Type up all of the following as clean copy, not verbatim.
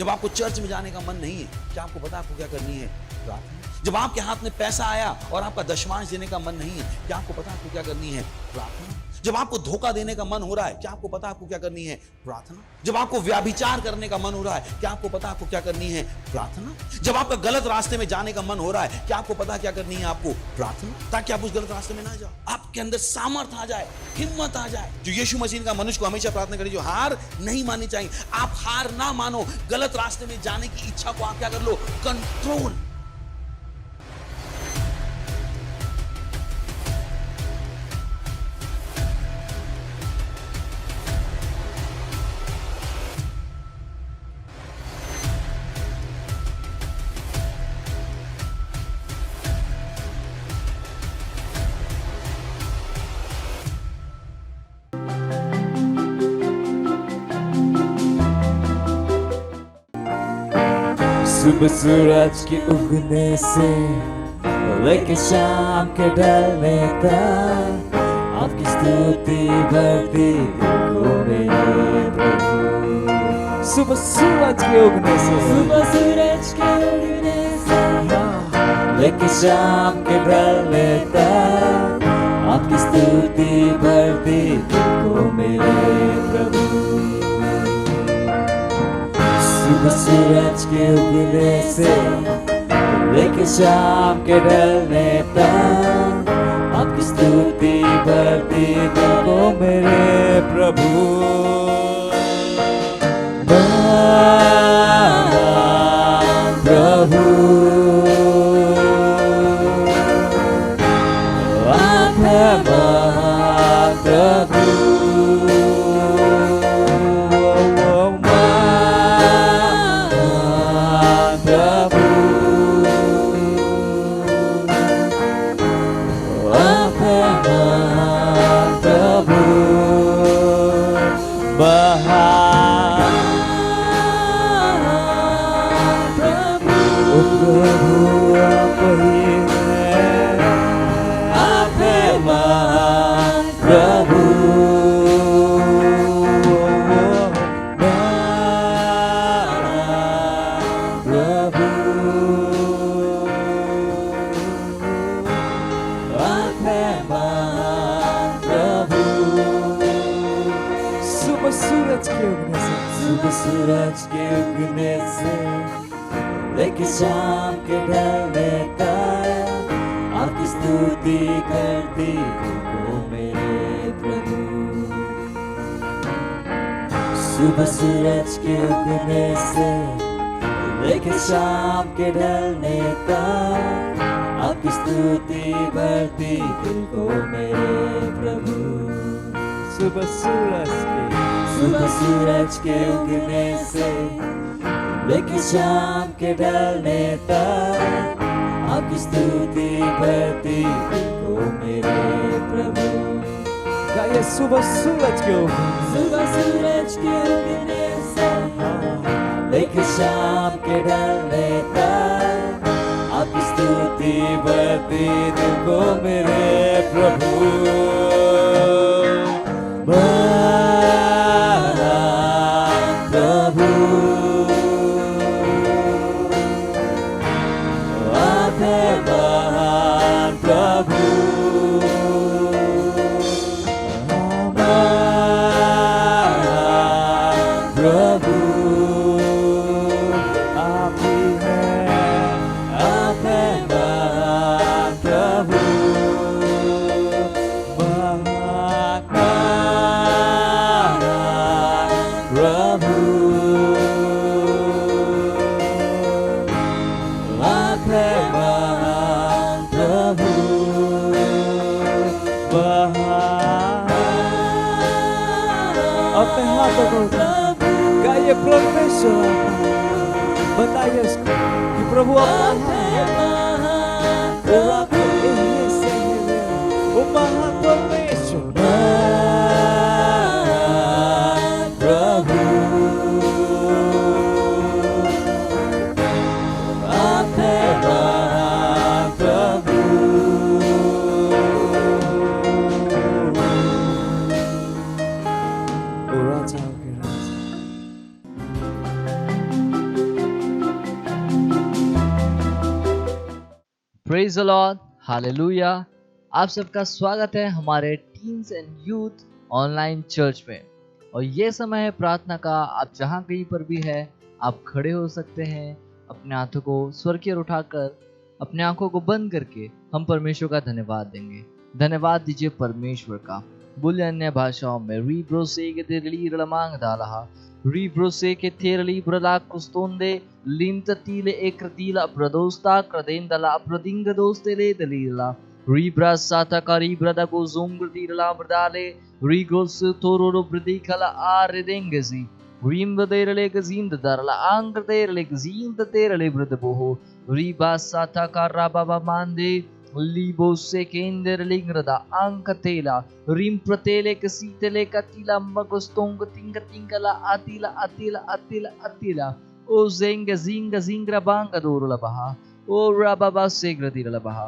जब आपको चर्च में जाने का मन नहीं है, क्या आपको पता आपको क्या करनी है? प्रार्थना। जब आपके हाथ में पैसा आया और आपका दशमांश देने का मन नहीं है, क्या आपको पता आपको क्या करनी है? प्रार्थना। जब आपको धोखा देने का मन हो रहा है, क्या आपको पता आपको क्या करनी है? प्रार्थना। जब आपको व्याभिचार करने का मन हो रहा है, क्या आपको पता आपको क्या करनी है? प्रार्थना। जब आपका गलत रास्ते में जाने का मन हो रहा है, क्या आपको पता क्या करनी है आपको? प्रार्थना। ताकि आप उस गलत रास्ते में ना जाओ, आपके अंदर सामर्थ आ जाए, हिम्मत आ जाए। जो यीशु मसीह का मनुष्य को हमेशा प्रार्थना करें, जो हार नहीं माननी चाहिए। आप हार ना मानो, गलत रास्ते में जाने की इच्छा को आप क्या कर लो? कंट्रोल। सुबह सूरज के उगने से लेके शाम के ढलने तक आपकी स्तुति बढ़ती को मेरे प्रभु। सुबह सूरज के उगने से, सुबह सूरज के उगने से लेके शाम के ढलने तक आपकी स्तुति बढ़ती को मेरे प्रभु। सुबह सूरज के उगने से लेके शाम के ढलने तक आपकी स्तुति बढ़ती देखो मेरे प्रभु। प्रभु आप है प्रभु। सूरज के उगने से लेके शाम के ढलने तक आपकी स्तुति करती हो मेरे प्रभु। सुबह सूरज के उगने से लेके शाम के ढलने तक आपकी स्तुति बढ़ती हो मेरे प्रभु। सुबह सूरज के उगने से लेके शाम के ढलने तक आपकी स्तुति बढ़ती हो मेरे प्रभु। गाइए सुबह सूरज के उगने से लेके शाम के ढलने तक आपकी स्तुति बढ़ती हो मेरे प्रभु। गाइए परमेश्वर बताइए इसको कि प्रभु आप महान परमेश्वर प्रभु आप है महान प्रभु। Praise the lord, hallelujah. आप सबका स्वागत है हमारे teens and youth online church में। और ये समय है प्रार्थना का। आप जहाँ कहीं पर भी है, आप खड़े हो सकते हैं। अपने हाथों को स्वर की ओर उठाकर, अपने आंखों को बंद करके हम परमेश्वर का धन्यवाद देंगे। धन्यवाद दीजिए परमेश्वर का। बोले अन्य भाषाओं में री ब्रोसे के तेरली रलमांग दालहा री ब्रोसे के तेरली ब्रला कुस्तोंदे लिंत तीले एक्रतीला प्रदोस्ता क्रदेंदला प्रदिंग दोस्तेले दलीला री ब्रासाता करी ब्रदा को जोंगतीला ब्रदाले री गोस तोरो ब्रदिकला आरेदेंगसी रीम बदेरले गजींद दरला आंग तेरले गजींद तेरले ब्रदबोहो री बासाता करा बाबा मांदे लीबो से केंद्र लिंगरदा अंक तेला रिम प्रतेले कसीतले कतिला मगस्तोंग तिंग तिंगला अतिला अतिला अतिला अतिला ओ जेंग जिंग जिंगरा बांग दोरला बहा ओ राबाबा सेग्रतिला बहा।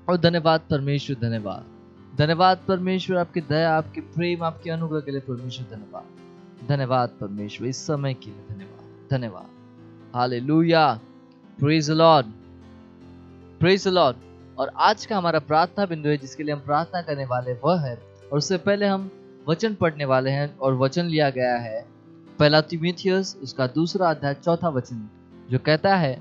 और धन्यवाद परमेश्वर, धन्यवाद धन्यवाद परमेश्वर, आपकी दया, आपके प्रेम, आपके अनुग्रह के लिए परमेश्वर धन्यवाद। धन्यवाद परमेश्वर इस समय के लिए, धन्यवाद धन्यवाद। Hallelujah, praise the Lord, praise the Lord. और आज का हमारा प्रार्थना बिंदु है जिसके लिए हम प्रार्थना करने वाले वह है, और उससे पहले हम वचन पढ़ने वाले हैं। और वचन लिया गया है पहला तीमुथियुस उसका 2 अध्याय 4 वचन, जो कहता है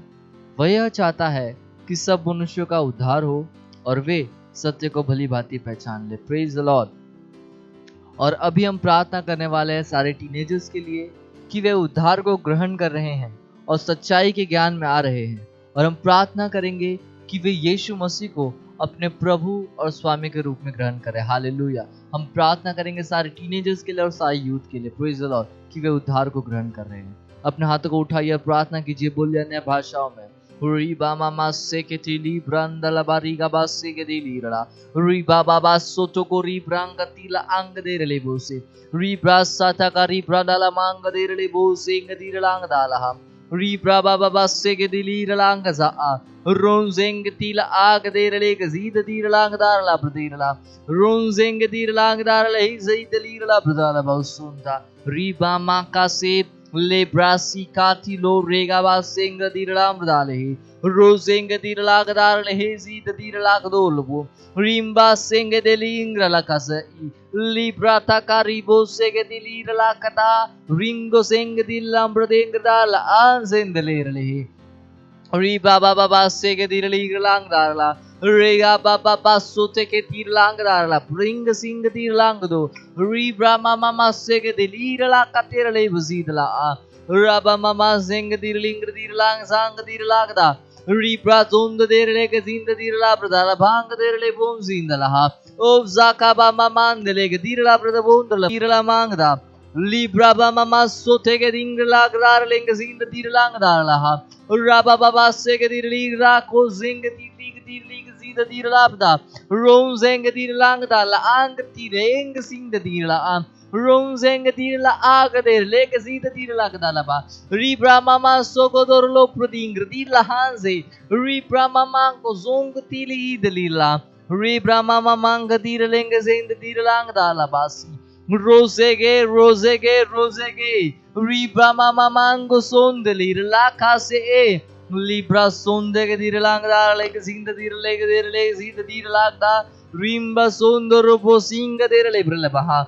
वह यह चाहता है कि सब मनुष्यों का उद्धार हो और वे सत्य को भली भांति पहचान ले। Praise the Lord. और अभी हम प्रार्थना करने वाले हैं सारे टीनेजर्स के लिए कि वे उद्धार को ग्रहण कर रहे हैं और सच्चाई के ज्ञान में आ रहे हैं। और हम प्रार्थना करेंगे कि वे यीशु मसीह को अपने प्रभु और स्वामी के रूप में ग्रहण करें। हालेलुया। हम प्रार्थना करेंगे सारे टीनेजर्स के लिए और सारे यूथ के लिए, प्रेज द लॉर्ड, कि वे उद्धार को ग्रहण कर रहे हैं। अपने हाथों को उठाइए, प्रार्थना कीजिए, बोलिए अन्य भाषाओं में। री बामा मासे के टीली ब्रंदला बारीगा बासे के दिली रड़ा री बाबा बासो तो को री ब्रांग तीला अंग दे रले बोसे री ब्रासाता का री ब्राडाला मांग दे रले बोसे ngadi रलांग दाला री ब्राबा बाबा से के दिली रलांग जा रोंजेंग तीला आग दे रले गजीद दी रलांग दारला प्रदीरला रोंजेंग दी रलांग दारला ही जई दली रला प्रदाला बाउसुंता री बामा का से ले ब्रासी काती लो रेगा बासेंग दी रलाम दाले रोजेंग दी रलाग दारले ही जीद दी रलाग दोलबो रीम्बा सेंग देलिंग रलाकस लिब्रा ताकारिबो सेगे दिली रलाकता रिंगो सेंग दिलम ब्रदेंग दाला आंजेंदलेरले री बाबा बाबा सेगे दिली रलांग दारला रेगा बाबा बासोते के तीरलांग दारला रिंग सिंग तीरलांग दो री ब्रामा मामा सेगे दिली रलाका तेरले बजीदला राबा मामा सेंग दिरलिंग दिरलांग सांग दिरलाग दा री प्राजोंद देरले के जिंद दिरला प्रदाला भांग देरले बोम जिंदला ओ जाका बामा मांदले के दिरला प्रदबोंदला दिरला मांगदा लिब्रा बामा मासोते के दिंगला गदार लेंग जिंद दिरलांग दारला राबा बाबा से के दिरली राको जिंग दिरली जीद दिरलाबदा रोंजेंग दिरलांग दाला आंग तिरेंग सिंग दिरला रोंजेंग दिरला आग देर लेके जीद दिरला गदालाबा री ब्रामा सोको दोरलो प्रदिंग दिरला हांजे री ब्रामा को जोंग तिली दलीला री ब्रामा मांग दिरलेंग जिंद दिरलांग दालाबासी रोजेगे रोजेगे रोजेगे री ब्रामा मांगो सोंदली लाखा से ए लिब्रा सोंदे के दिरलांग दार लेके जिंद दिरले के दिरले जिंद दिरलाग दा रिम्बा सोंदरो बो सिंग दिरले ब्रले बहा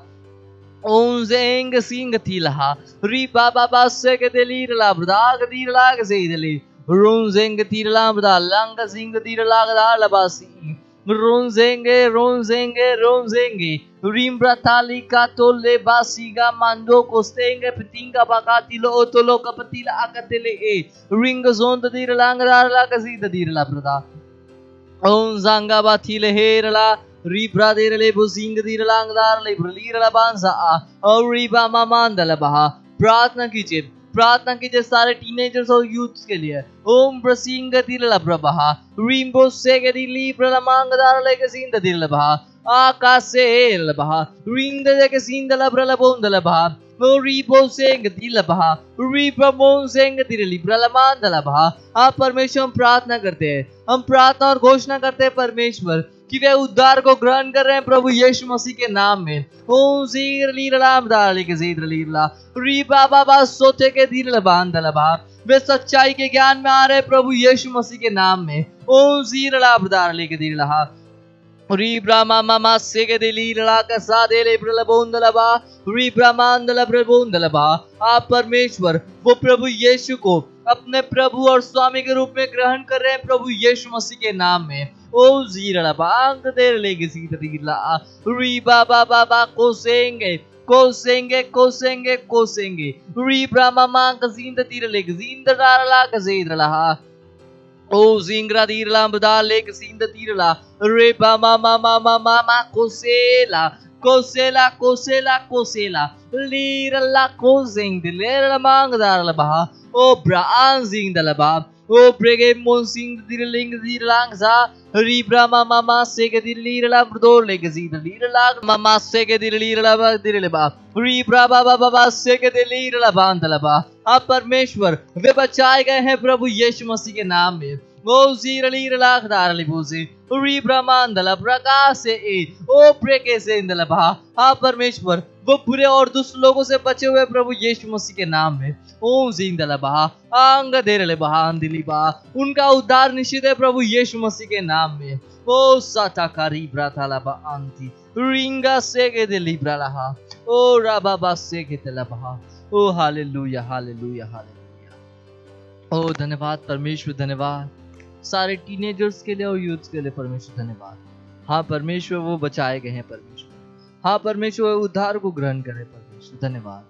ओंजेंग सिंग तिलहा री बाबा बासे के दिलीर ला ब्रदाग दिरलाग से दिली रोंजेंग तिरला ब्रदा लंग सिंग दिरलाग दा लबासी रोंजेंगे रोंजेंगे रोंजेंगे रिम्ब्रा ताली का तोले बासीगा मांडो कोस्टेंगे पिटिंगा बाकातिलो ओतोलो कपतिला आकतेले ए रिंग जोंद दिरलांग दारला कसी दिरला ब्रदा ओं जांगा बाथिले हेरला रिब्रा देरले बुसिंग दिरलांग दारले ब्रलीरला बांसा और रिबा मामांदला बहा। प्रार्थना कीजिए सारे टीनेजर्स और यूथ्स के लिए। ओम ब्रसिंग दिरला ब्रबहा रिम्बो सेगे दिली ब्रलमांग दारले कसिंद दिरला बहा आकाशे लबहा रिंग दे के सिंदला ब्रलबोंदला बहा रिबो सेंग दिल बहा रिबोन सेंग दिरली ब्रलमांदला बहा। आप परमेश्वर प्रार्थना करते हैं, हम प्रार्थना और घोषणा करते हैं परमेश्वर कि वे उद्धार को ग्रहण कर रहे हैं प्रभु यीशु मसीह के नाम में। ओम जीर लीरलाम दाली के जीर लीरला री बाबा बा सोते के दिल बांदला बा वे सच्चाई के ज्ञान में आ रहे प्रभु यीशु मसीह के नाम में। ओ जीरला बदार लेके दीरला री ब्रामा मामा सेगे दे लीला का सादे ले प्रलबोंदलबा री ब्रह्मांडल प्रभुंदलबा। आप परमेश्वर वो प्रभु यीशु को अपने प्रभु और स्वामी के रूप में ग्रहण कर रहे हैं प्रभु यीशु मसीह के नाम में। ओ जीरला बांग दे लेगे सीतरीला री बाबा बाबा कोसेंगे री ब्रामा मां कजींद तीर लेगे जींद डाला कजीरला ओ जिंगरा दीरला बदा लेके सींद तीरला रे बा मा मा मा मा मा मा कोसेला लीरला कोजिंग दिलेरला मांगदारला बहा ओ ब्रान जिंग दलबा ओ ब्रेगे मोसिंग दिरलिंग दिरलांग सा री ब्रा मा मा मा सेगे दिरलीरला ब्रदोर लेके सी दिरलीरला मामा सेगे दिरलीरला दिरलेबा री ब्रा बा बा बा सेगे दिरलीरला बांदलबा। आप परमेश्वर वे बचाए गए हैं प्रभु यीशु मसीह के नाम में। ओ जीरलीरला खदारलिबोसे री ब्रह्मांडला प्रकाश से ओ प्रेके से इंदलबा। आप परमेश्वर वो बुरे और दुष्ट लोगों से बचे हुए प्रभु यीशु मसीह के नाम में। ओम जिंदलबा आंग देरले बहान दिलीबा उनका उद्धार निश्चित है प्रभु यीशु मसीह के नाम में। ओ साताकारी ब्राथालाबा आंती रिंगा सेगे दिलीब्राला ओ राबाबा सेगे दिलबा। ओ हालेलुया हालेलुया हालेलुया। ओ धन्यवाद परमेश्वर, धन्यवाद सारे टीनेजर्स के लिए और यूथ के लिए परमेश्वर धन्यवाद। हाँ परमेश्वर वो बचाए गए हैं परमेश्वर। हाँ परमेश्वर उद्धार को ग्रहण करे परमेश्वर, धन्यवाद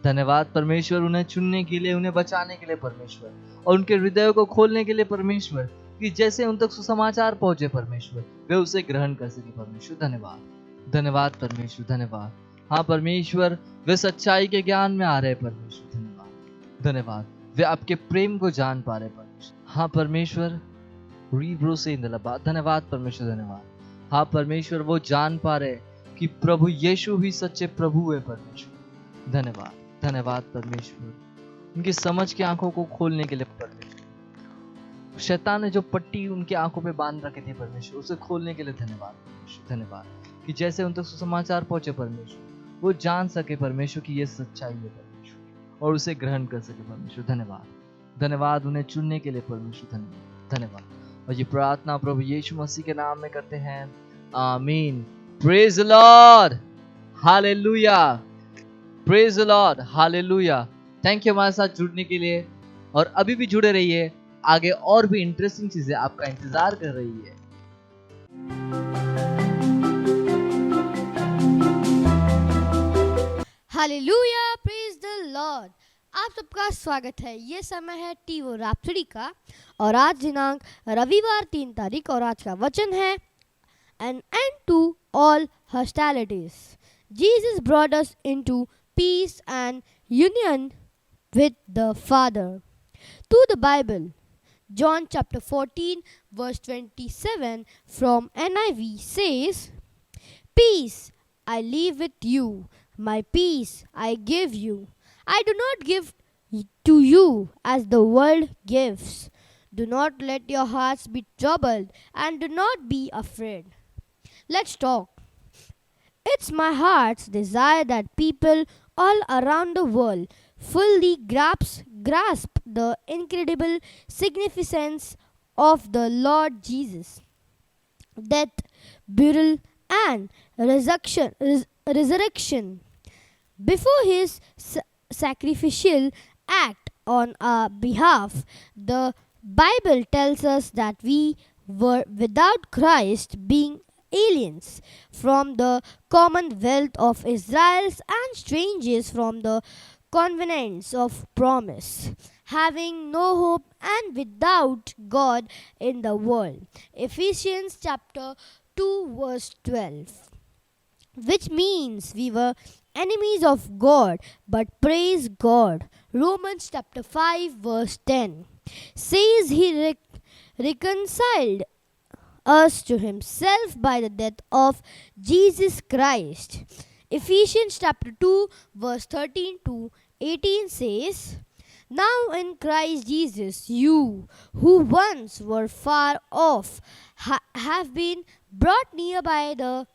धन्यवाद परमेश्वर उन्हें चुनने के लिए, उन्हें बचाने के लिए परमेश्वर, और उनके हृदय को खोलने के लिए परमेश्वर, कि जैसे उन तक सुसमाचार पहुंचे परमेश्वर वे उसे ग्रहण कर सके परमेश्वर। धन्यवाद धन्यवाद परमेश्वर, धन्यवाद। हाँ परमेश्वर वे सच्चाई के ज्ञान में आ रहे परमेश्वर, धन्यवाद धन्यवाद। वे आपके प्रेम को जान पा रहे परमेश्वर। हाँ परमेश्वर रीब्रो से इंदलबा, धन्यवाद परमेश्वर, धन्यवाद। हाँ परमेश्वर वो जान पा रहे कि प्रभु यीशु ही सच्चे प्रभु है परमेश्वर। धन्यवाद धन्यवाद परमेश्वर, उनकी समझ की आंखों को खोलने के लिए परमेश्वर। शैतान ने जो पट्टी उनकी आंखों पे बांध रखी थी परमेश्वर, उसे खोलने के लिए धन्यवाद परमेश्वर, धन्यवाद कि जैसे उन तक सुसमाचार पहुंचे परमेश्वर, वो जान सके परमेश्वर कि ये सच्चाई है परमेश्वर, और उसे ग्रहण कर सके परमेश्वर। धन्यवाद धन्यवाद उन्हें चुनने के लिए परमेश्वर, धन्यवाद धन्यवाद। और ये प्रार्थना प्रभु यीशु मसीह के नाम में करते हैं, आमीन। Praise the lord, hallelujah, praise the lord, hallelujah. Thank you हमारे साथ जुड़ने के लिए, और अभी भी जुड़े रहिए, आगे और भी इंटरेस्टिंग चीजें आपका इंतजार कर रही है। Hallelujah, praise the Lord. आप सबका स्वागत है। ये समय है टीवो रैप्सोडी का, और आज दिनांक रविवार 3 तारीख, और आज का वचन है an end to all hostilities. Jesus brought us into peace and union with the Father. To the Bible, John chapter 14 verse 27 from NIV says, "Peace I leave with you, my peace I give you. I do not give to you as the world gives. Do not let your hearts be troubled, and do not be afraid." Let's talk. It's my heart's desire that people all around the world fully grasp the incredible significance of the Lord Jesus' death, burial, and resurrection. Before his sacrificial act on our behalf, the Bible tells us that we were without Christ, being aliens from the commonwealth of Israel and strangers from the covenants of promise, having no hope and without God in the world. Ephesians chapter 2 verse 12. Which means we were enemies of God, but praise God. Romans chapter 5 verse 10 says he reconciled us to himself by the death of Jesus Christ. Ephesians chapter 2 verse 13 to 18 says, "Now in Christ Jesus, you who once were far off have been brought near by the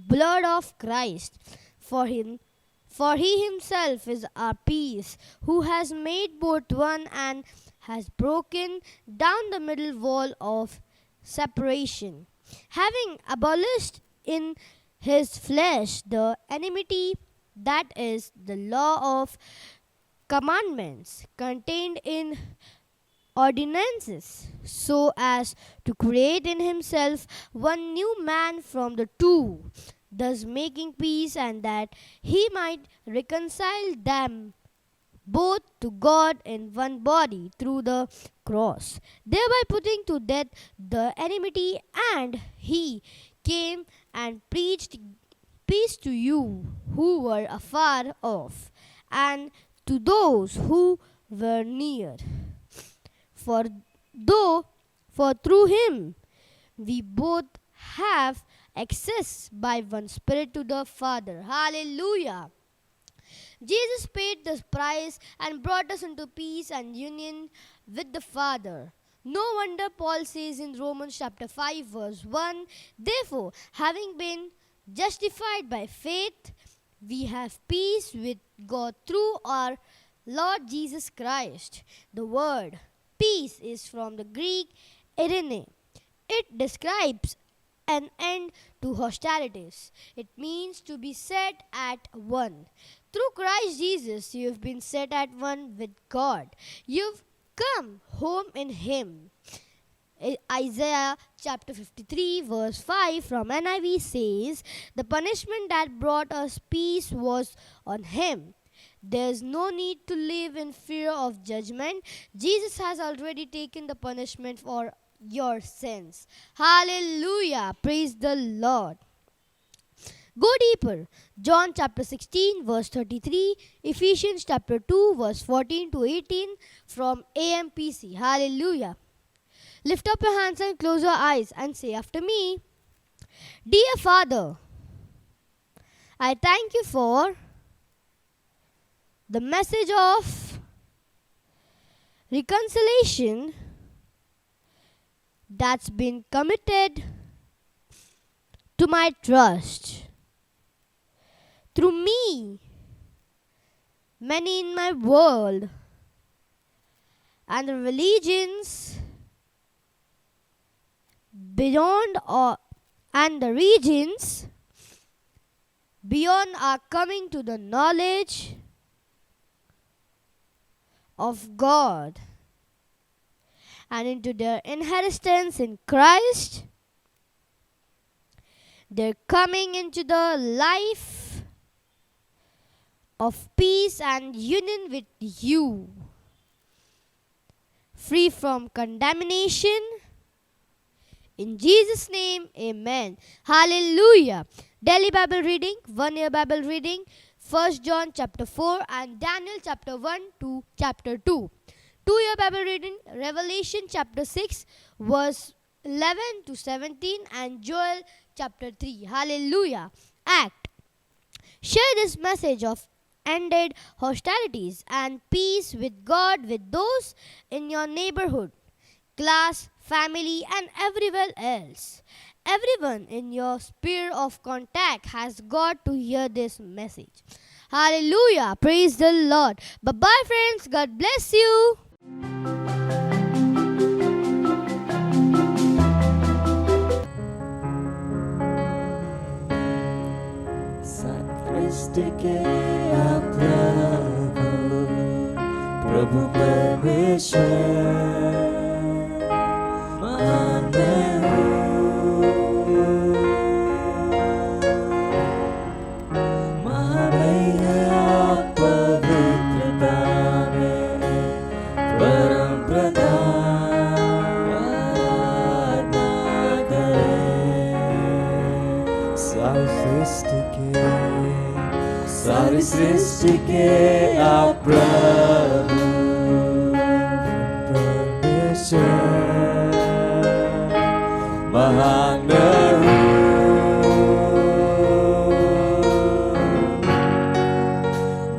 blood of Christ. For he himself is our peace, who has made both one and has broken down the middle wall of separation, having abolished in his flesh the enmity, that is, the law of commandments contained in ordinances, so as to create in himself one new man from the two, thus making peace, and that he might reconcile them both to God in one body through the cross, thereby putting to death the enmity. And he came and preached peace to you who were afar off, and to those who were near. For though, for through him we both have access by one Spirit to the Father. Hallelujah. Jesus paid the price and brought us into peace and union with the Father. No wonder Paul says in Romans chapter 5 verse 1, therefore, having been justified by faith, we have peace with God through our Lord Jesus Christ. The word peace is from the Greek eirene. It describes an end to hostilities. It means to be set at one. Through Christ Jesus, you have been set at one with God. You've come home in Him. Isaiah chapter 53 verse 5 from NIV says, the punishment that brought us peace was on Him. There's no need to live in fear of judgment. Jesus has already taken the punishment for your sins. Hallelujah. Praise the Lord. Go deeper. John chapter 16 verse 33, Ephesians chapter 2 verse 14 to 18 from AMPC. Hallelujah. Lift up your hands and close your eyes and say after me, Dear Father, I thank you for the message of reconciliation that's been committed to my trust. Through me, many in my world and the religions beyond and the regions beyond are coming to the knowledge of God and into their inheritance in Christ. They're coming into the life of peace and union with you, free from condemnation. In Jesus' name, amen. Hallelujah. Daily Bible reading, 1 year Bible reading, 1 John chapter 4 and Daniel chapter 1 to chapter 2. 2 year Bible reading, Revelation chapter 6 verse 11 to 17 and Joel chapter 3. Hallelujah. Act. Share this message of ended hostilities and peace with God with those in your neighborhood, class, family, and everywhere else. Everyone in your sphere of contact has got to hear this message. Hallelujah. Praise the Lord. Bye-bye, friends. God bless you. साक्रिस्टिके प्रभु परमेश्वर सारी सृष्टि के आप प्रभु परमेश्वर महान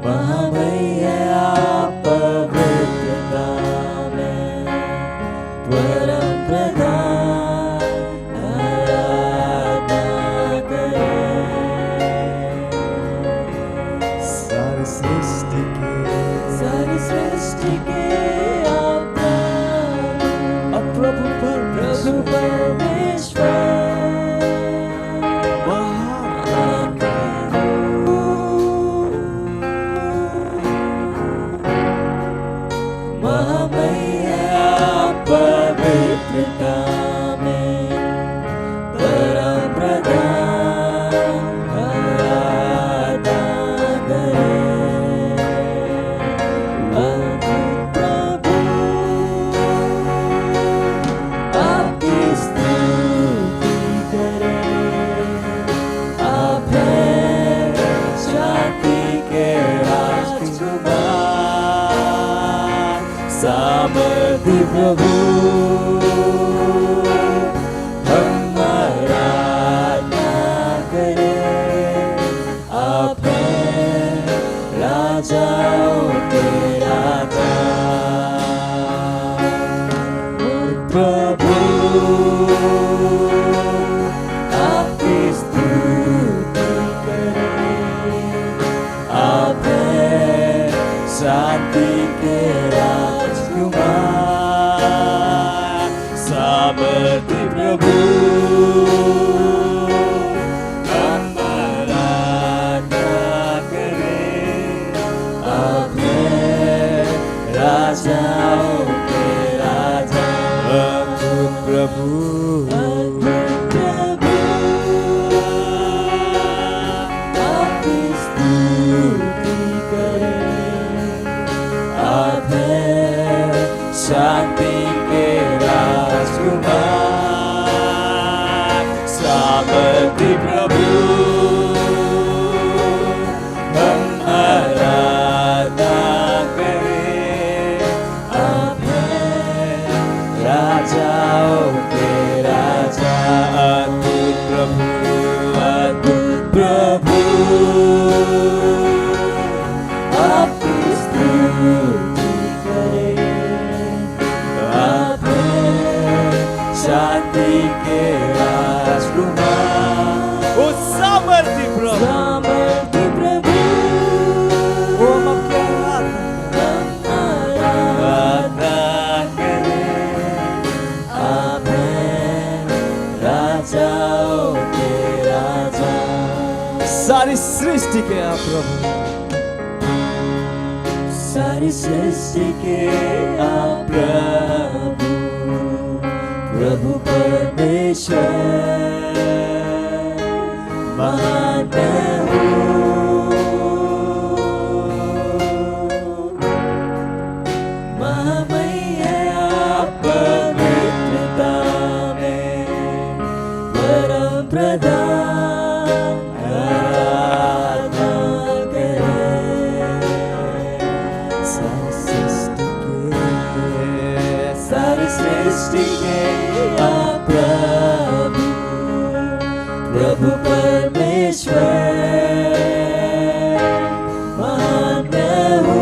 महामय आप पवित्रता में परम प्रधान आराधना करें। सारी सृष्टि के आप सामर्थी प्रभु हम आराधना करें। आप हैं राजाओं के राजा, प्रभु आपकी स्तुति करें। आप हैं शांति के राजकुमार, सामर्थी प्रभु हम आराधना करें। आप हैं राजाओं के राजा, अद्भुत प्रभु आपकी स्तुति करें। आप हैं शांति के राजकुमार, सामर्थी प्रभु हम आराधना करें। आप हैं राजाओं के राजा, अद्भुत प्रभु, अद्भुत प्रभु आपकी स्तुति करें। आप हैं शांति के राजकुमार, ओ सामर्थी प्रभु, सामर्थी प्रभु ओ हम आराधना करें। आप हैं राजाओं के राजा, सारी सृष्टि के आप प्रभु, सारी सृष्टि के आप प्रभु, प्रभु परमेश्वर महान हो। महामय है आप पवित्रता में, परम प्रधान आराधना करें। सारी सृष्टि के आप प्रभु, प्रभु परमेश्वर महान हो।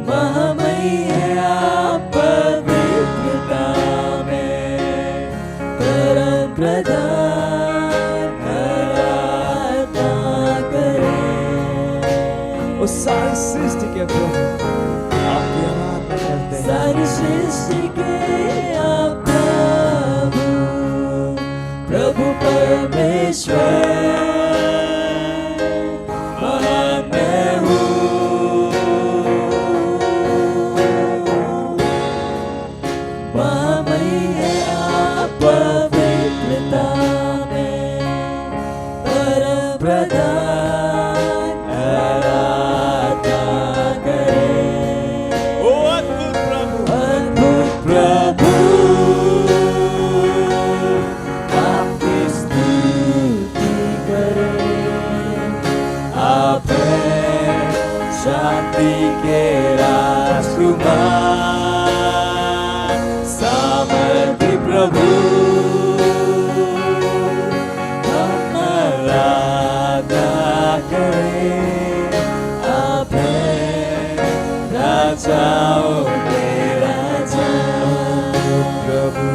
महामय है आप पवित्रता में, परम प्रधान आराधना करें। उस सारी सृष्टि के प्रभु आपकी आराधना करते हैं। सारी सृष्टि के आप प्रभु, प्रभु परमेश्वर महान हो। महामय है आप पवित्रता में, परम प्रधान आराधना करें। ओ अद्भुत प्रभु, अद्भुत प्रभु आपकी स्तुति करें। आप हैं शांति के राजकुमार, सामर्थी प्रभु हम आराधना करें। आप हैं राजाओं के राजा, प्रभु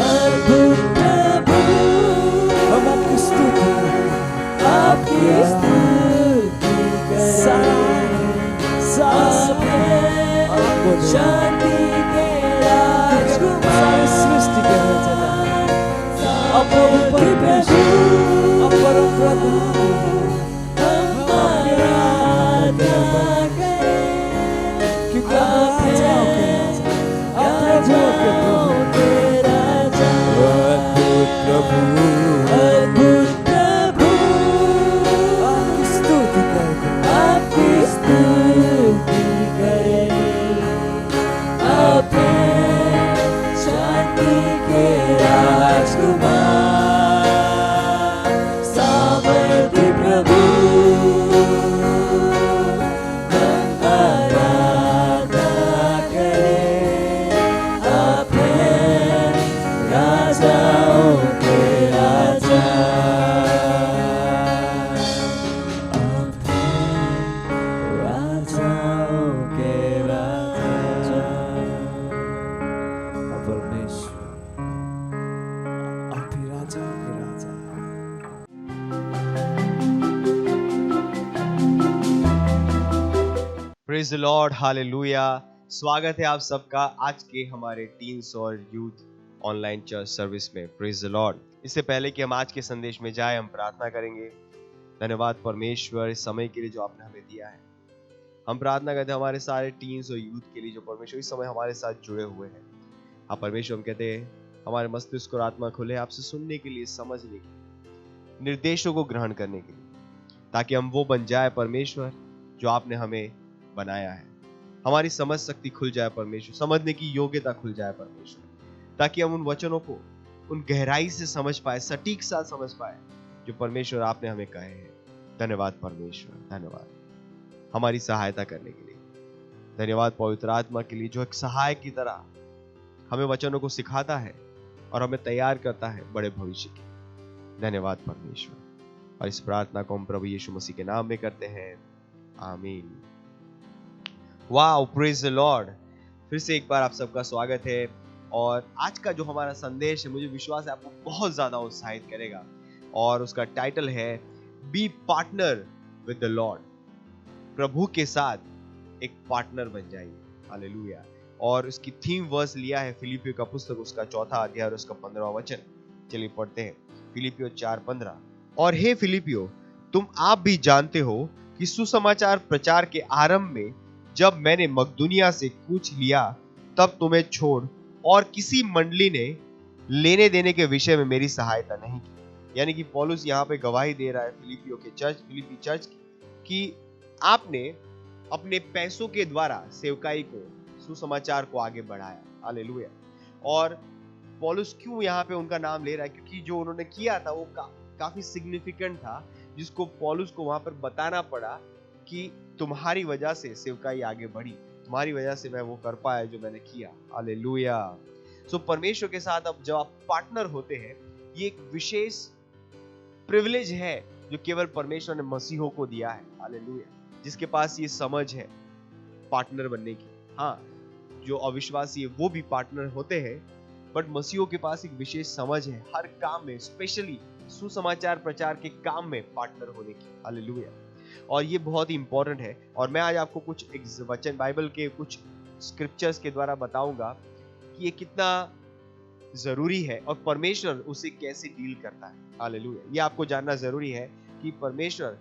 अद्भुत प्रभु हम आपकी स्तुति करें। आपकी स्तुति करें। आप हैं शांति के राजकुमार, सृष्टि के राजा, अपरम प्रभु, अपरम प्रभु हम आराधना करें। क्योंकि आप राजाओं के राजा, अद्भुत प्रभु, अद्भुत प्रभु आपकी स्तुति करें। आपकी स्तुति करें। आप हैं शांति के राजकुमार, प्रेज द लॉर्ड, हालेलुया। स्वागत है आप सबका आज के हमारे टीन्स और यूथ ऑनलाइन चर्च सर्विस में। Praise the Lord. इससे पहले कि हम आज के संदेश में जाएं, हम प्रार्थना करेंगे। धन्यवाद परमेश्वर इस समय के लिए जो आपने हमें दिया है। हम प्रार्थना करते हैं हमारे सारे टीन्स और यूथ के लिए जो परमेश्वर इस समय हमारे साथ जुड़े हुए हैं। आप परमेश्वर, हम कहते हैं हमारे मस्तिष्क और आत्मा खुले आपसे सुनने के लिए, समझने के लिए, निर्देशों को ग्रहण करने के लिए, ताकि हम वो बन जाए परमेश्वर जो आपने हमें बनाया है। हमारी समझ शक्ति खुल जाए परमेश्वर, समझने की योग्यता खुल जाए परमेश्वर, ताकि हम उन वचनों को उन गहराई से समझ पाए, सटीक साथ समझ पाए जो परमेश्वर आपने हमें कहे हैं। धन्यवाद परमेश्वर, धन्यवाद हमारी सहायता करने के लिए। धन्यवाद पवित्र आत्मा के लिए जो एक सहायक की तरह हमें वचनों को सिखाता है और हमें तैयार करता है बड़े भविष्य के। धन्यवाद परमेश्वर। और इस प्रार्थना को हम प्रभु यीशु मसीह के नाम में करते हैं, आमीन। Wow, praise the Lord. फिर से एक बार आप सबका स्वागत है। और आज का जो हमारा संदेश है, मुझे विश्वास है आपको बहुत ज्यादा उत्साहित करेगा। और उसका टाइटल है be partner with the lord. प्रभु के साथ एक पार्टनर बन जाइए। हालेलुया। और उसकी थीम वर्स लिया है फिलिपियो का पुस्तक, उसका 4 अध्याय और उसका 15वां वचन। चलिए पढ़ते हैं फिलिपियो 4:15। और हे फिलिपियो, तुम आप भी जानते हो कि सुसमाचार प्रचार के आरंभ में जब मैंने मकदूनिया से कूच लिया, तब तुम्हें छोड़ और किसी मंडली ने लेने देने के विषय में मेरी सहायता नहीं की। यानी कि पौलुस यहाँ पे गवाही दे रहा है फिलिपी चर्च की कि आपने अपने पैसों के द्वारा सेवकाई को, सुसमाचार को आगे बढ़ाया। हालेलुया। और पौलुस क्यों यहाँ पे उनका नाम ले रहा है? क्योंकि जो उन्होंने किया था वो काफी सिग्निफिकेंट था, जिसको पौलुस को वहां पर बताना पड़ा कि तुम्हारी वजह से सेवकाई आगे बढ़ी, तुम्हारी वजह से मैं वो कर पाया जो मैंने किया। हालेलुया। सो परमेश्वर के साथ अब जब आप पार्टनर होते हैं, ये एक विशेष प्रिविलेज है जो केवल परमेश्वर ने मसीहों को दिया है। हालेलुया। जिसके पास ये समझ है पार्टनर बनने की। हाँ, जो अविश्वासी है वो भी पार्टनर होते हैं, बट मसीहों के पास एक विशेष समझ है हर काम में, स्पेशली सुसमाचार प्रचार के काम में पार्टनर होने की। हालेलुया। और ये बहुत ही इंपॉर्टेंट है। और मैं आज आपको कुछ वचन, बाइबल के कुछ स्क्रिप्चर्स के द्वारा बताऊंगा कि ये कितना जरूरी है और परमेश्वर उसे कैसे डील करता है। हालेलुया। ये आपको जानना जरूरी है कि परमेश्वर,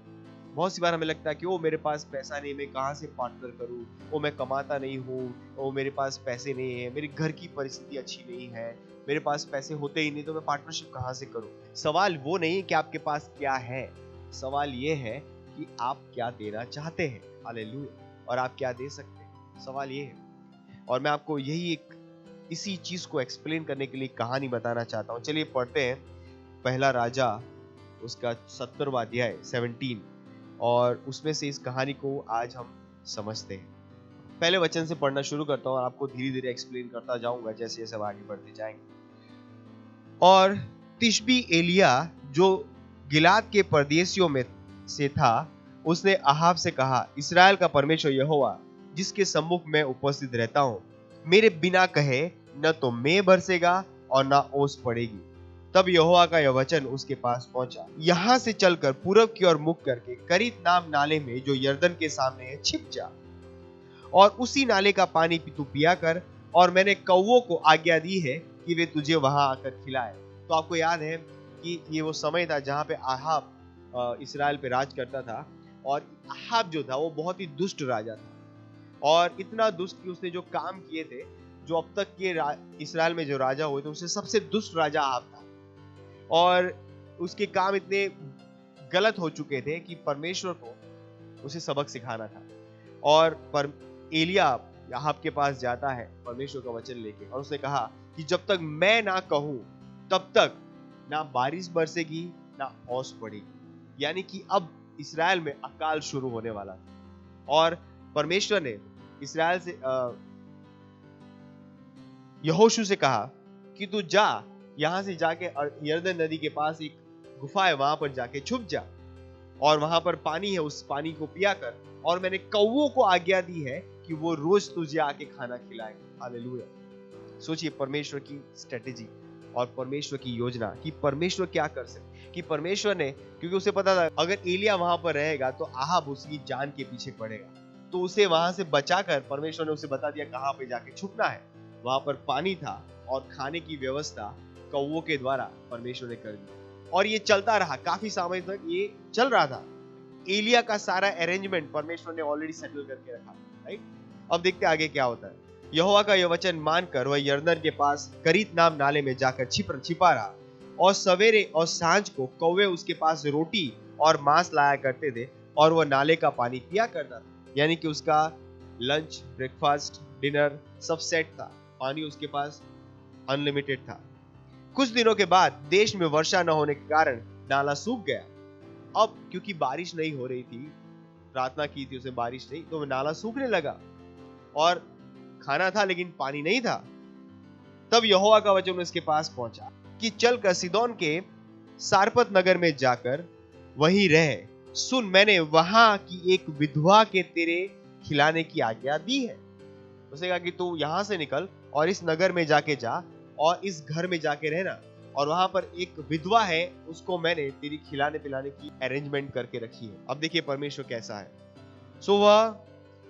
बहुत सी बार हमें लगता है कि ओ मेरे पास पैसा नहीं, मैं कहाँ से पार्टनर करूं, ओ मैं कमाता नहीं हूँ, ओ मेरे पास पैसे नहीं है, मेरे घर की परिस्थिति अच्छी नहीं है, मेरे पास पैसे होते ही नहीं, तो मैं पार्टनरशिप कहाँ से करूं। सवाल वो नहीं कि आपके पास क्या है, सवाल ये है कि आप क्या देना चाहते हैं। हालेलुया। और आप क्या दे सकते हैं, सवाल ये है। और मैं आपको इसी चीज को एक्सप्लेन करने के लिए कहानी बताना चाहता हूँ। चलिए पढ़ते हैं पहला राजा, उसका 17वां अध्याय 17, और उसमें से इस कहानी को आज हम समझते हैं। पहले वचन से पढ़ना शुरू करता हूँ और आपको धीरे धीरे एक्सप्लेन करता जाऊंगा जैसे जैसे आगे बढ़ते जाएंगे। और तिशबी एलिया जो गिलाद के परदेशियों में से था, उसने अहाब से कहा, इस्राएल का परमेश्वर यहोवा जिसके सम्मुख में उपस्थित रहता हूँ, मेरे बिना कहे न तो मेंह बरसेगा और न ओस पड़ेगी। तब यहोवा का यह वचन उसके पास पहुंचा, यहाँ से चलकर पूरब की ओर मुख करके करीत नाम नाले में जो यर्दन के सामने है छिप जा, और उसी नाले का पानी तू पिया कर, और मैंने कौवों को आज्ञा दी है कि वे तुझे वहां आकर खिलाए। तो आपको याद है कि ये वो समय था जहाँ पे अहाब इस्राएल पे राज करता था। और अहाब जो था वो बहुत ही दुष्ट राजा था, और इतना दुष्ट कि उसने जो काम किए थे, जो अब तक के इस्राएल में जो राजा हुए थे, उससे सबसे दुष्ट राजा अहाब था। और उसके काम इतने गलत हो चुके थे कि परमेश्वर को उसे सबक सिखाना था। और एलिया अहाब के पास जाता है परमेश्वर का वचन लेके, और उसने कहा कि जब तक मैं ना कहूं तब तक ना बारिश बरसेगी ना ओस पड़ेगी। यानी कि अब इस्राएल में अकाल शुरू होने वाला था। और परमेश्वर ने इस्राएल से यहोशू से कहा कि तू जा, यहां से जाके यरदन नदी के पास एक गुफा है, वहां पर जाके छुप जा, और वहां पर पानी है, उस पानी को पिया कर, और मैंने कौवों को आज्ञा दी है कि वो रोज तुझे आके खाना खिलाएंगे। हालेलुया। सोचिए परमेश्वर की स्ट्रेटेजी और परमेश्वर की योजना कि परमेश्वर क्या कर सकते, कि परमेश्वर ने, क्योंकि उसे पता था अगर एलिया वहां पर रहेगा तो अहाब उसकी जान के पीछे पड़ेगा। तो उसे वहां से बचाकर परमेश्वर ने उसे बता दिया कहां पे जाके छुपना है। वहां पर पानी था और खाने की व्यवस्था कौवों के द्वारा परमेश्वर ने कर दी। और ये चलता रहा, काफी समय तक ये चल रहा था। एलिया का सारा अरेंजमेंट परमेश्वर ने ऑलरेडी सेटल करके रखा, राइट। अब देखते आगे क्या होता है। यहोवा का यह वचन मानकर वह यरदन के पास करीत नाम नाले में जाकर छिपा रहा, और सवेरे और सांझ को कौवे उसके पास रोटी और मांस लाया करते थे, और वह नाले का पानी पिया करता था। यानी कि उसका लंच, ब्रेकफास्ट, डिनर सब सेट था। पानी उसके पास अनलिमिटेड था। कुछ दिनों के बाद देश में वर्षा न होने के कारण नाला सूख गया। अब क्योंकि बारिश नहीं हो रही थी, प्रार्थना की थी उसे बारिश नहीं, तो नाला सूखने लगा और खाना था लेकिन पानी नहीं था। तब यहोवा का वचन उसके पास पहुंचा कि चलकर सीदोन के सारपत नगर में जाकर वहीं रह। सुन, मैंने वहां की एक विधवा के तेरे खिलाने की आज्ञा दी है। उसने कहा कि तू यहां से निकल और इस नगर में जाके जा और इस घर में जाके रहना, और वहां पर एक विधवा है, उसको मैंने तेरी खिलाने पिलाने की अरेंजमेंट करके रखी है। अब देखिए परमेश्वर कैसा है। सो वह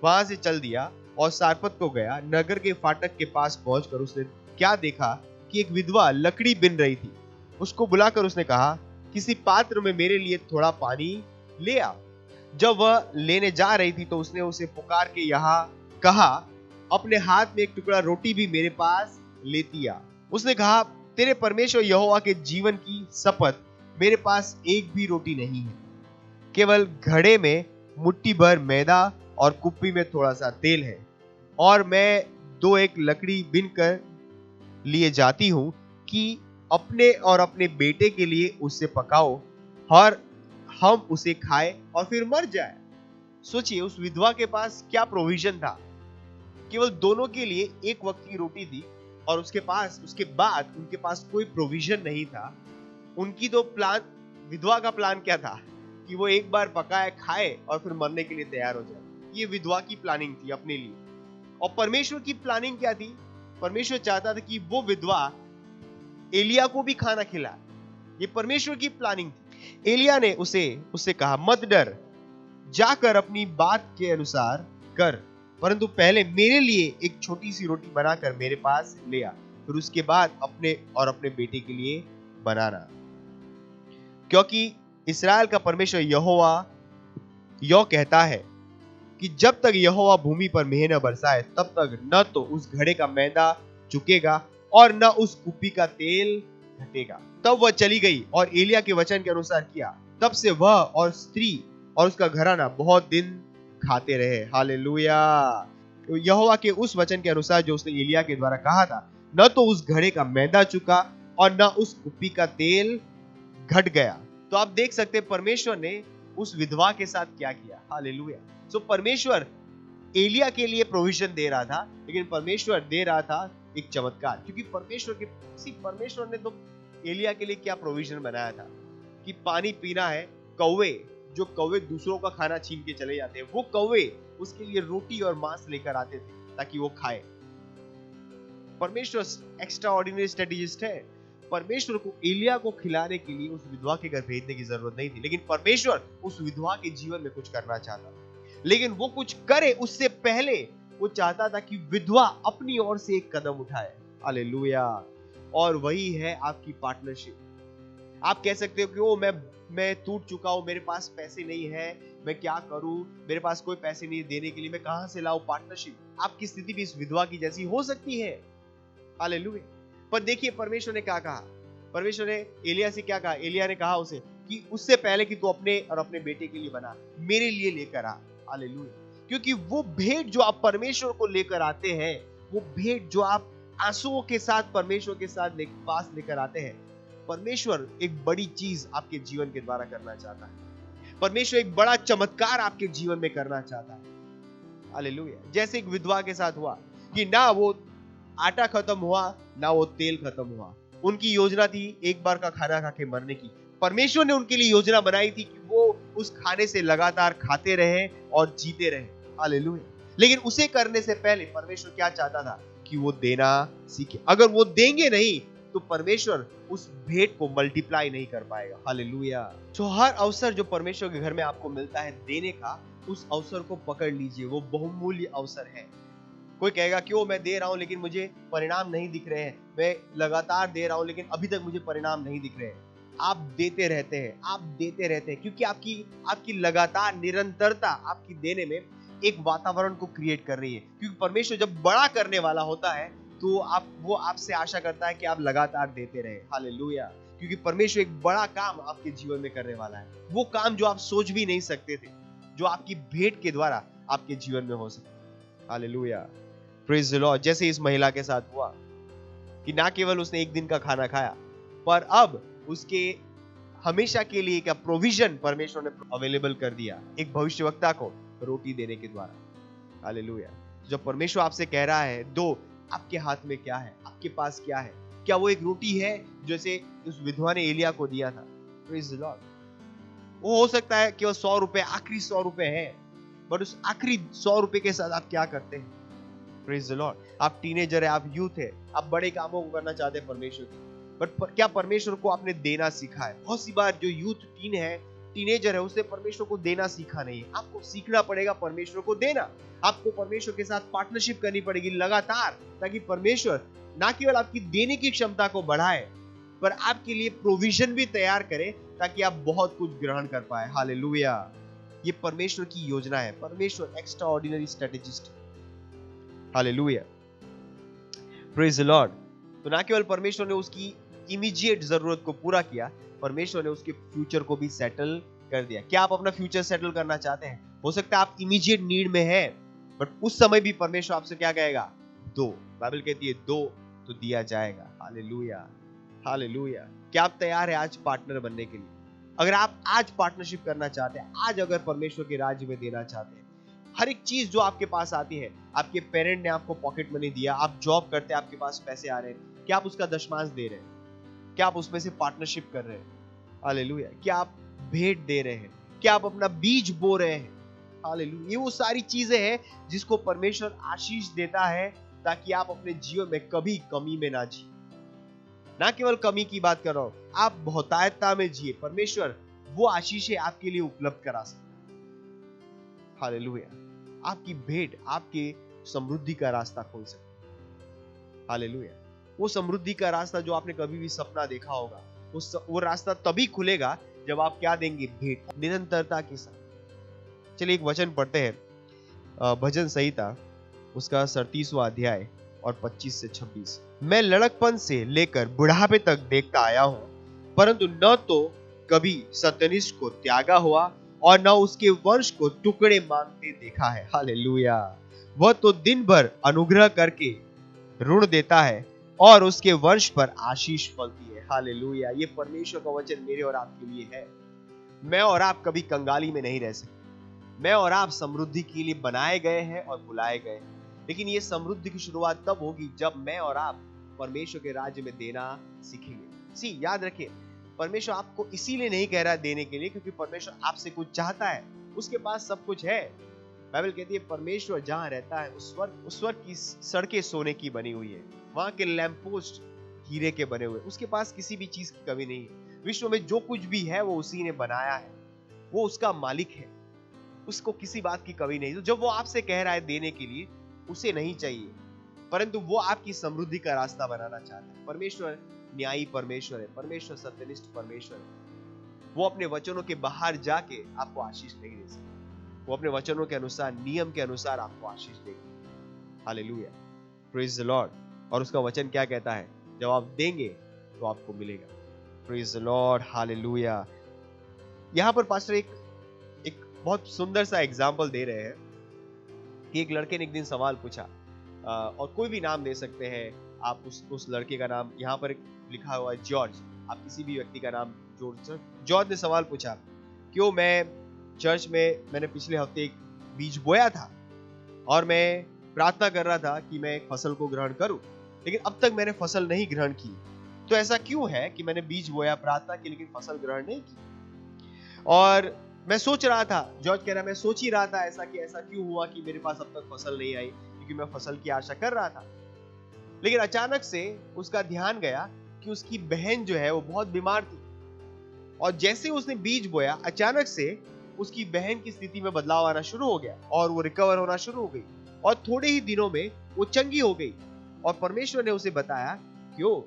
वहां से चल दिया और सारपत को गया। नगर के फाटक के पास पहुंचकर उसने क्या देखा कि एक विधवा लकड़ी बिन रही थी। उसको बुलाकर उसने कहा, किसी पात्र में मेरे लिए थोड़ा पानी ले आ। जब वह लेने जा रही थी तो उसने उसे पुकार के यहाँ कहा, अपने हाथ में एक टुकड़ा रोटी भी मेरे पास लेती आ। उसने कहा, तेरे परमेश्वर यहोवा के जीवन की शपथ, मेरे पास एक भी रोटी नहीं है, केवल घड़े में मुट्ठी भर मैदा और कुप्पी में थोड़ा सा तेल है, और मैं 2-1 लकड़ी बिन कर लिए जाती हूं कि अपने और अपने बेटे के लिए उससे पकाओ और हम उसे खाए और फिर मर जाए। सोचिए उस विधवा के पास क्या प्रोविजन था। केवल दोनों के लिए एक वक्त की रोटी थी, और उसके बाद उनके पास कोई प्रोविजन नहीं था। उनकी तो विधवा का प्लान क्या था कि वो एक बार पकाए, खाए और फिर मरने के लिए तैयार हो जाए। ये विधवा की प्लानिंग थी अपने लिए। और परमेश्वर की प्लानिंग क्या थी? परमेश्वर चाहता था कि वो विधवा एलिया को भी खाना खिलाए। ये परमेश्वर की प्लानिंग थी। एलिया ने उससे कहा, मत डर, जाकर अपनी बात के अनुसार कर, परंतु पहले मेरे लिए एक छोटी सी रोटी बनाकर मेरे पास ले आ, फिर उसके बाद अपने और अपने बेटे के लिए बनाना। क्योंकि इस्राएल का परमेश्वर यहोवा यह कहता है कि जब तक यहोवा भूमि पर मेंह न बरसाए, तब तक न तो उस घड़े का मैदा चुकेगा और न उस कुप्पी का तेल घटेगा। तब वह चली गई और एलिया के वचन के अनुसार किया। तब से वह और स्त्री और उसका घराना बहुत दिन खाते रहे। हालेलुया। यहोवा के उस वचन के अनुसार जो उसने एलिया के द्वारा कहा था, न तो उस घड़े का मैदा चुका और न उस कुप्पी का तेल घट गया। तो आप देख सकते हैं परमेश्वर ने उस विधवा के साथ क्या किया। हालेलुया। सो परमेश्वर एलिया के लिए प्रोविजन दे रहा था, लेकिन परमेश्वर दे रहा था एक चमत्कार। क्योंकि परमेश्वर ने तो एलिया के लिए क्या प्रोविजन बनाया था कि पानी पीना है। जो कौवे दूसरों का खाना छीन के चले जाते हैं, वो कौवे उसके लिए रोटी और मांस लेकर आते थे ताकि वो खाए। परमेश्वर एक्स्ट्रा ऑर्डिनरी स्ट्रेटेजिस्ट है। परमेश्वर को एलिया को खिलाने के लिए उस विधवा के घर भेजने की जरूरत नहीं थी, लेकिन परमेश्वर उस विधवा के जीवन में कुछ करना चाहता। लेकिन वो कुछ करे उससे पहले वो चाहता था कि विधवा अपनी ओर से एक कदम उठाए। हालेलुया। और वही है आपकी पार्टनरशिप। आप कह सकते हो कि वो मैं टूट चुका हूं, मेरे पास पैसे नहीं है, मैं क्या करूं, मेरे पास कोई पैसे नहीं देने के लिए, मैं कहां से लाऊं पार्टनरशिप। आपकी स्थिति भी इस विधवा की जैसी हो सकती है। हालेलुया। पर देखिए परमेश्वर ने क्या कहा। परमेश्वर ने एलिया से क्या कहा। एलिया ने कहा उसे कि उससे पहले कि तू अपने और अपने बेटे के लिए बना, मेरे लिए लेकर आ। हालेलुया। क्योंकि वो भेंट जो आप परमेश्वर को लेकर आते हैं, वो भेंट जो आप आंसुओं के साथ परमेश्वर के साथ पास लेकर आते हैं, परमेश्वर एक बड़ी चीज आपके जीवन के द्वारा करना चाहता है। परमेश्वर एक बड़ा चमत्कार आपके जीवन में करना चाहता है। हालेलुया। जैसे एक विधवा के साथ हुआ कि ना वो आटा खत्म हुआ ना वो तेल खत्म हुआ। उनकी योजना थी एक बार का खाना खा के मरने की। परमेश्वर ने उनके लिए योजना बनाई थी कि वो उस खाने से लगातार खाते रहे और जीते रहे। हालेलुया। लेकिन उसे करने से पहले परमेश्वर क्या चाहता था कि वो देना सीखे। अगर वो देंगे नहीं तो परमेश्वर उस भेंट को मल्टीप्लाई नहीं कर पाएगा। हालेलुया। तो हर अवसर जो परमेश्वर के घर में आपको मिलता है देने का, उस अवसर को पकड़ लीजिए, वो बहुमूल्य अवसर है। कोई कहेगा क्यों मैं दे रहा हूं लेकिन मुझे परिणाम नहीं दिख रहे हैं, मैं लगातार दे रहा हूं लेकिन अभी तक मुझे परिणाम नहीं दिख रहे हैं। आप देते रहते हैं, आप देते रहते हैं, क्योंकि आपकी लगातार निरंतरता आपकी देने में एक वातावरण को क्रिएट कर रही है। क्योंकि परमेश्वर जब बड़ा करने वाला होता है तो वो आपसे आशा करता है कि आप लगातार देते रहे। हालेलुया। क्योंकि परमेश्वर एक बड़ा काम आपके जीवन में करने वाला है, वो काम जो आप सोच भी नहीं सकते थे, जो आपकी भेंट के द्वारा आपके जीवन में हो सकता। Hallelujah, praise the Lord. जैसे इस महिला के साथ हुआ कि ना केवल उसने एक दिन का खाना खाया, पर अब उसके हमेशा के लिए का प्रोविजन परमेश्वर ने अवेलेबल कर दिया, एक भविष्यवक्ता को रोटी देने के द्वारा। हालेलुया। जब परमेश्वर आपसे कह रहा है दो, आपके हाथ में क्या है, आपके पास क्या है? क्या वो एक रोटी है जैसे उस विधवा ने एलिया को दिया था? Praise the Lord. वो हो सकता है केवल 100 रुपए, आखिरी 100 रुपए है, बट उस आखिरी 100 रुपए के साथ आप क्या करते हैं? Praise the Lord. आप टीनेजर है, आप यूथ है, आप बड़े कामों को करना चाहते हैं परमेश्वर की, बट क्या परमेश्वर को आपने देना सीखा है? बहुत सी बार जो यूथ टीनेजर है उसने परमेश्वर को देना सीखा नहीं है। आपको सीखना पड़ेगा परमेश्वर को देना। आपको परमेश्वर के साथ पार्टनरशिप करनी पड़ेगी लगातार, ताकि परमेश्वर ना केवल आपकी देने की क्षमता को बढ़ाए, पर आपके लिए प्रोविजन भी तैयार करे ताकि आप बहुत कुछ ग्रहण कर पाए। हालेलुया। ये परमेश्वर की योजना है। परमेश्वर extra ordinary strategist. Hallelujah, praise the Lord. तो ना केवल परमेश्वर ने उसकी इमीडिएट जरूरत को पूरा किया, परमेश्वर ने उसके फ्यूचर को भी सेटल कर दिया। क्या आप अपना फ्यूचर सेटल करना चाहते हैं? हो सकता है आप इमीडिएट नीड में हैं, बट उस समय भी परमेश्वर आपसे क्या कहेगा? दो। बाइबल कहती है दो तो दिया जाएगा। Hallelujah, hallelujah. क्या आप तैयार हैं आज पार्टनर बनने के लिए? अगर आप आज पार्टनरशिप करना चाहते हैं, आज अगर परमेश्वर के राज्य में देना चाहते हैं, हर एक चीज जो आपके पास आती है, आपके पेरेंट ने आपको पॉकेट मनी दिया, आप जॉब करते हैं, आपके पास पैसे आ रहे हैं, क्या आप उसका दशमांश दे रहे हैं? क्या आप उसमें से पार्टनरशिप कर रहे हैं? हालेलुया। क्या आप भेंट दे रहे हैं? क्या आप अपना बीज बो रहे हैं? हालेलुया। ये वो सारी चीजें हैं जिसको परमेश्वर आशीष देता है, ताकि आप अपने जीवन में कभी कमी में ना जिए। ना केवल कमी की बात कर रहा हूं, आप बहुतायतता में जिए। परमेश्वर वो आशीषें आपके लिए उपलब्ध करा सकता है। हालेलुया। आपकी भेंट आपके समृद्धि का रास्ता खोल सकती है। हालेलुया। वो समृद्धि का रास्ता जो आपने कभी भी सपना देखा होगा, वो रास्ता तभी खुलेगा जब आप क्या देंगे? भेंट, निरंतरता के साथ। चलिए एक वचन पढ़ते हैं, भजन संहिता उसका 37वां अध्याय और 25 से 26। मैं लड़कपन से लेकर बुढ़ापे तक देखता आया हूं, परंतु न तो कभी सत्यनिष्ठ को त्यागा हुआ और न उसके वंश को टुकड़े मांगते देखा है। हालेलुया। वह तो दिन भर अनुग्रह करके ऋण देता है और उसके वंश पर आशीष फलती है। हालेलुया। ये परमेश्वर का वचन मेरे और आपके लिए है। मैं और आप कभी कंगाली में नहीं रह सकते। मैं और आप समृद्धि के लिए बनाए गए हैं और बुलाए गए हैं, लेकिन ये समृद्धि की शुरुआत तब होगी जब मैं और आप परमेश्वर के राज्य में देना सीखेंगे। याद रखिए, परमेश्वर आपको इसीलिए नहीं कह रहा है देने के लिए क्योंकि परमेश्वर आपसे कुछ चाहता है। उसके पास सब कुछ है। बाइबल कहती है परमेश्वर जहां रहता है उस स्वर्ग की सड़कें सोने की बनी हुई है, वहां के लैंप पोस्ट हीरे के बने हुए। उसके पास किसी भी चीज की कमी नहीं है। विश्व में जो कुछ भी है वो उसी ने बनाया है, वो उसका मालिक है, उसको किसी बात की कमी नहीं। तो जब वो आपसे कह रहा है देने के लिए, उसे नहीं चाहिए, परंतु वो आपकी समृद्धि का रास्ता बनाना चाहता है। परमेश्वर न्यायी परमेश्वर है, परमेश्वर सत्यनिष्ठ परमेश्वर है। वो अपने वचनों के बाहर जाके आपको आशीष नहीं दे सकता। वो अपने वचनों के अनुसार, नियम के अनुसार आपको आशीष देगा। Hallelujah, praise the Lord. और उसका वचन क्या कहता है? जब आप देंगे तो आपको मिलेगा। Praise the lord, hallelujah. यहां पर पास्टर एक बहुत सुंदर सा एग्जाम्पल दे रहे हैं कि एक लड़के ने एक दिन सवाल पूछा, और कोई भी नाम दे सकते हैं आप। उस लड़के का नाम यहाँ पर लिखा हुआ है जॉर्ज। आप किसी भी व्यक्ति का नाम जॉर्ज ने सवाल पूछा, क्यों मैं चर्च में मैंने पिछले हफ्ते एक बीज बोया था और मैं प्रार्थना कर रहा था कि मैं एक फसल को ग्रहण करूं, लेकिन अब तक मैंने फसल नहीं ग्रहण की। तो ऐसा क्यों है कि मैंने बीज बोया, प्रार्थना की, लेकिन फसल ग्रहण नहीं की? और मैं सोच रहा था, जॉर्ज कह रहा है, मैं सोच ही रहा था ऐसा क्यों हुआ कि मेरे पास अब तक फसल नहीं आई, क्योंकि मैं फसल की आशा कर रहा था। लेकिन अचानक से उसका ध्यान गया कि उसकी बहन जो है वो बहुत बीमार थी, और जैसे उसने बीज बोया, अचानक से उसकी बहन की स्थिति में बदलाव आना शुरू हो गया और वो रिकवर होना शुरू हो गई और थोड़े ही दिनों में वो चंगी हो गई। और परमेश्वर ने उसे बताया क्यों,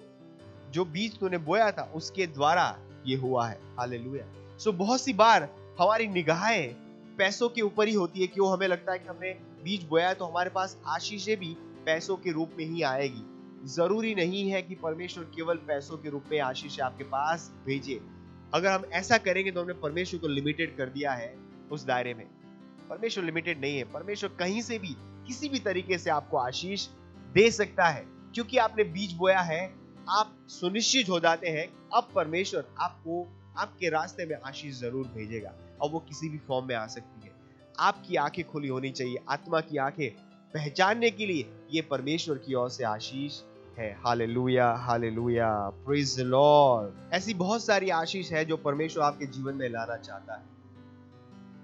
जो बीज तूने बोया था उसके द्वारा ये हुआ है। हालेलुया। सो बहुत सी बार हमारी निगाहें पैसों के ऊपर ही होती है। क्यों, हमें लगता है कि हमने बीज बोया तो हमारे पास आशीषें भी पैसों के रूप में ही आएगी। जरूरी नहीं है कि परमेश्वर केवल पैसों के रूप में आशीष आपके पास भेजे। अगर हम ऐसा करेंगे तो हमने परमेश्वर को लिमिटेड कर दिया है उस दायरे में। परमेश्वर लिमिटेड नहीं है। परमेश्वर कहीं से भी किसी भी तरीके से आपको आशीष दे सकता है। क्योंकि आपने बीज बोया है, आप सुनिश्चित हो जाते हैं अब परमेश्वर आपको आपके रास्ते में आशीष जरूर भेजेगा और वो किसी भी फॉर्म में आ सकती है। आपकी आंखें खुली होनी चाहिए, आत्मा की आंखें पहचानने के लिए ये परमेश्वर की ओर से आशीष है। Hallelujah, hallelujah, praise the Lord. ऐसी बहुत सारी आशीष है जो परमेश्वर आपके जीवन में लाना चाहता है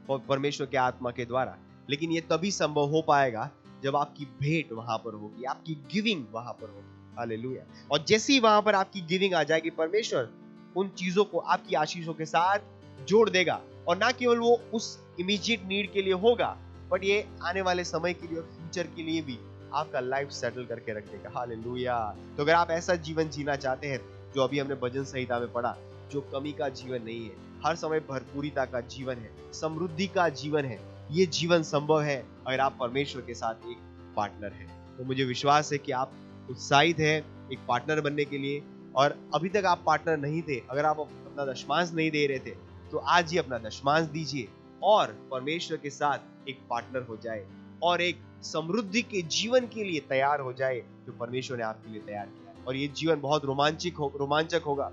और परमेश्वर के आत्मा के द्वारा। लेकिन ये तभी संभव हो पाएगा जब आपकी भेंट वहां पर होगी, आपकी गिविंग वहां पर होगी। हालेलुया। और जैसे ही वहां पर आपकी गिविंग आ जाएगी, परमेश्वर उन चीजों को आपकी आशीषों के साथ जोड़ देगा। और ना केवल वो उस इमीडिएट नीड के लिए होगा, बट ये आने वाले समय के लिए और फ्यूचर के लिए भी आपका लाइफ सेटल करके रख देगा। हालेलुया। तो अगर आप ऐसा जीवन जीना चाहते हैं जो अभी हमने भजन संहिता में पढ़ा, जो कमी का जीवन नहीं है, हर समय भरपूरिता का जीवन है, समृद्धि का जीवन है, ये जीवन संभव है अगर आप परमेश्वर के साथ एक पार्टनर हैं। तो मुझे विश्वास है कि आप उत्साहित हैं एक पार्टनर बनने के लिए। और अभी तक आप पार्टनर नहीं थे, अगर आप अपना दशमांश नहीं दे रहे थे, तो आज ही अपना दशमांश दीजिए और परमेश्वर के साथ एक पार्टनर हो जाए और एक समृद्धि के जीवन के लिए तैयार हो जाए जो परमेश्वर ने आपके लिए तैयार किया है। और ये जीवन बहुत रोमांचक होगा,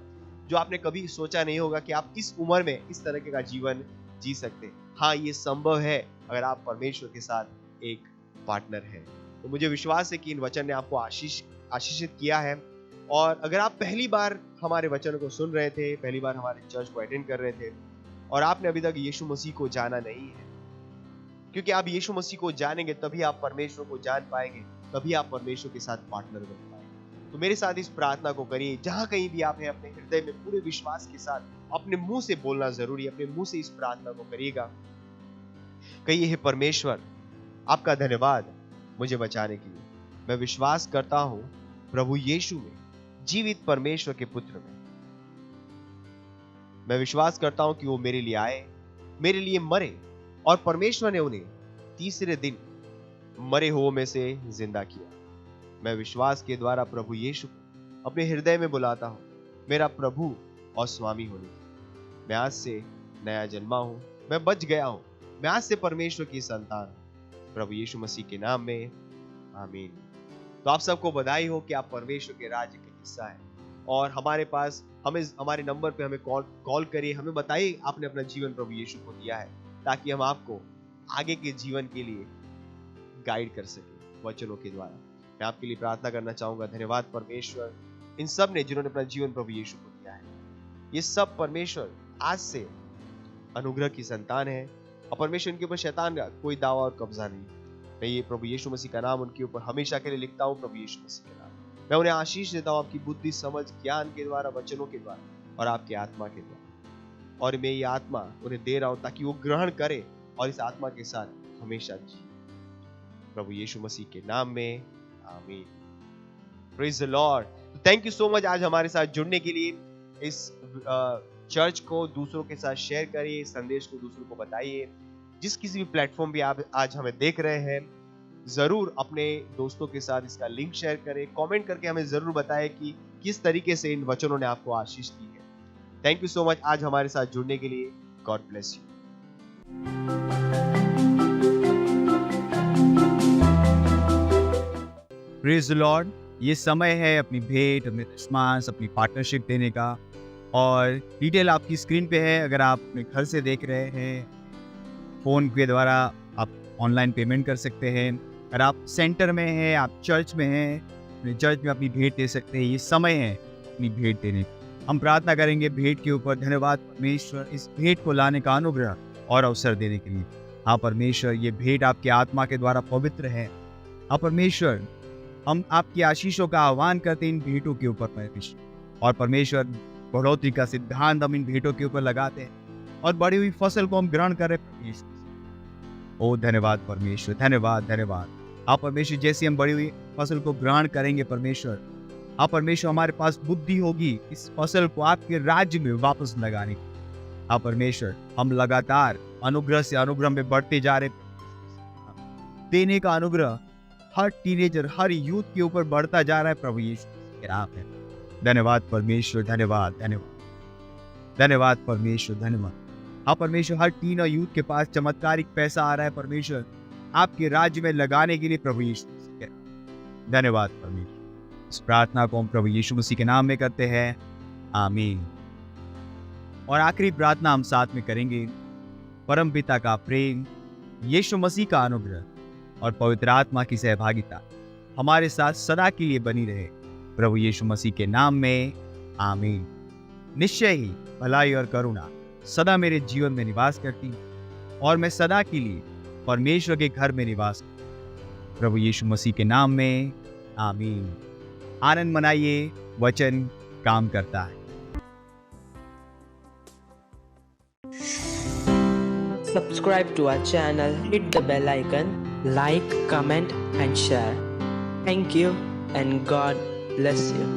जो आपने कभी सोचा नहीं होगा कि आप इस उम्र में इस तरह का जीवन जी सकते हैं। हाँ, ये संभव है अगर आप परमेश्वर के साथ एक पार्टनर हैं। तो मुझे विश्वास है कि इन वचन ने आपको आशीषित किया है। और अगर आप पहली बार हमारे वचनों को सुन रहे थे, पहली बार हमारे चर्च को अटेंड कर रहे थे और आपने अभी तक यीशु मसीह को जाना नहीं है, क्योंकि आप यीशु मसीह को जानेंगे तभी आप परमेश्वर को जान पाएंगे, तभी आप परमेश्वर के साथ पार्टनर बन पाएंगे। तो मेरे साथ इस प्रार्थना को करिए। जहां कहीं भी आप हैं, अपने हृदय में पूरे विश्वास के साथ अपने मुंह से बोलना जरूरी है, अपने मुंह से इस प्रार्थना को करिएगा। कहिए, हे परमेश्वर, आपका धन्यवाद मुझे बचाने के लिए। मैं विश्वास करता हूं प्रभु यीशु में, जीवित परमेश्वर के पुत्र में। मैं विश्वास करता हूं कि वो मेरे लिए आए, मेरे लिए मरे और परमेश्वर ने उन्हें तीसरे दिन मरे हुओं में से जिंदा किया। मैं विश्वास के द्वारा प्रभु यीशु को अपने हृदय में बुलाता हूं, मेरा प्रभु और स्वामी होने की। मैं आज से नया जन्मा हूं, मैं बच गया हूं, मैं आज से परमेश्वर की संतान हूं। प्रभु यीशु मसीह के नाम में आमीन। तो आप सबको बधाई हो कि आप परमेश्वर के राज्य के हिस्सा है। और हमारे नंबर पे हमें कॉल करिए, हमें बताइए आपने अपना जीवन प्रभु यीशु को दिया है, ताकि हम आपको आगे के जीवन के लिए गाइड कर सके वचनों के द्वारा। मैं आपके लिए प्रार्थना करना चाहूंगा। धन्यवाद परमेश्वर इन सब ने जिन्होंने अपना जीवन प्रभु यीशु को दिया है। ये सब परमेश्वर आज से अनुग्रह की संतान है और परमेश्वर इनके ऊपर शैतान का कोई दावा और कब्जा नहीं। मैं ये प्रभु यीशु मसीह का नाम उनके ऊपर हमेशा के लिए लिखता हूँ, प्रभु यीशु मसीह के नाम। मैं उन्हें आशीष देता हूँ आपकी बुद्धि, समझ, ज्ञान के द्वारा, वचनों के द्वारा और आपके आत्मा के द्वारा। और मैं ये आत्मा उन्हें दे रहा हूँ ताकि वो ग्रहण करे और इस आत्मा के साथ हमेशा जिए। प्रभु यीशु मसीह के नाम में आमीन। Praise the Lord. Thank you so much आज हमारे साथ जुड़ने के लिए। इस चर्च को दूसरों के साथ शेयर करिए, संदेश को दूसरों को बताइए। जिस किसी भी प्लेटफॉर्म पे आप आज हमें देख रहे हैं, जरूर अपने दोस्तों के साथ इसका लिंक शेयर करें। कमेंट करके हमें जरूर बताएं कि किस तरीके से इन वचनों ने आपको आशीष दी है। थैंक यू सो मच आज हमारे साथ जुड़ने के लिए। God bless you. Praise the Lord. ये समय है अपनी भेंट, अपने दशमांश, अपनी पार्टनरशिप देने का। और डिटेल आपकी स्क्रीन पे है। अगर आप अपने घर से देख रहे हैं, फ़ोन के द्वारा आप ऑनलाइन पेमेंट कर सकते हैं। अगर आप सेंटर में हैं, आप चर्च में हैं, अपने चर्च में अपनी भेंट दे सकते हैं। ये समय है अपनी भेंट देने का। हम प्रार्थना करेंगे भेंट के ऊपर। धन्यवाद परमेश्वर इस भेंट को लाने का अनुग्रह और अवसर देने के लिए। हाँ परमेश्वर, ये भेंट आपके आत्मा के द्वारा पवित्र है। हाँ परमेश्वर, हम आपकी आशीषों का आह्वान करते हैं इन भेंटों के ऊपर परमेश्वर। और परमेश्वर, बढ़ोतरी का सिद्धांत हम इन भेंटों के ऊपर लगाते हैं। और बड़ी हुई फसल को हम ग्रहण कर रहे हैं प्रभु यीशु मसीह। ओ धन्यवाद परमेश्वर, धन्यवाद धन्यवाद। आप परमेश्वर जैसे हम बड़ी हुई फसल को ग्रहण करेंगे परमेश्वर, आप परमेश्वर हमारे पास बुद्धि होगी इस फसल को आपके राज्य में वापस लगाने की। आप परमेश्वर हम लगातार अनुग्रह से अनुग्रह में बढ़ते जा रहे, देने का अनुग्रह हर टीनेजर हर यूथ के ऊपर बढ़ता जा रहा है प्रभु यीशु के नाम में। धन्यवाद परमेश्वर, धन्यवाद धन्यवाद धन्यवाद परमेश्वर, धन्यवाद। आप परमेश्वर हर टीन और यूथ के पास चमत्कारिक पैसा आ रहा है परमेश्वर आपके राज्य में लगाने के लिए प्रभु यीशु मसीह के नाम। धन्यवाद परमेश्वर। इस प्रार्थना को हम प्रभु यीशु मसीह के नाम में करते हैं, आमीन। और आखिरी प्रार्थना हम साथ में करेंगे। परम पिता का प्रेम, यीशु मसीह का अनुग्रह और पवित्र आत्मा की सहभागिता हमारे साथ सदा के लिए बनी रहे प्रभु यीशु मसीह के नाम में, आमीन। निश्चय ही भलाई और करुणा सदा मेरे जीवन में निवास करती और मैं सदा के लिए परमेश्वर के घर में निवास करती प्रभु यीशु मसीह के नाम में, आमीन। आनंद मनाइए, वचन काम करता है। Subscribe to our channel, hit the bell icon, like, comment and share. Thank you and God bless you.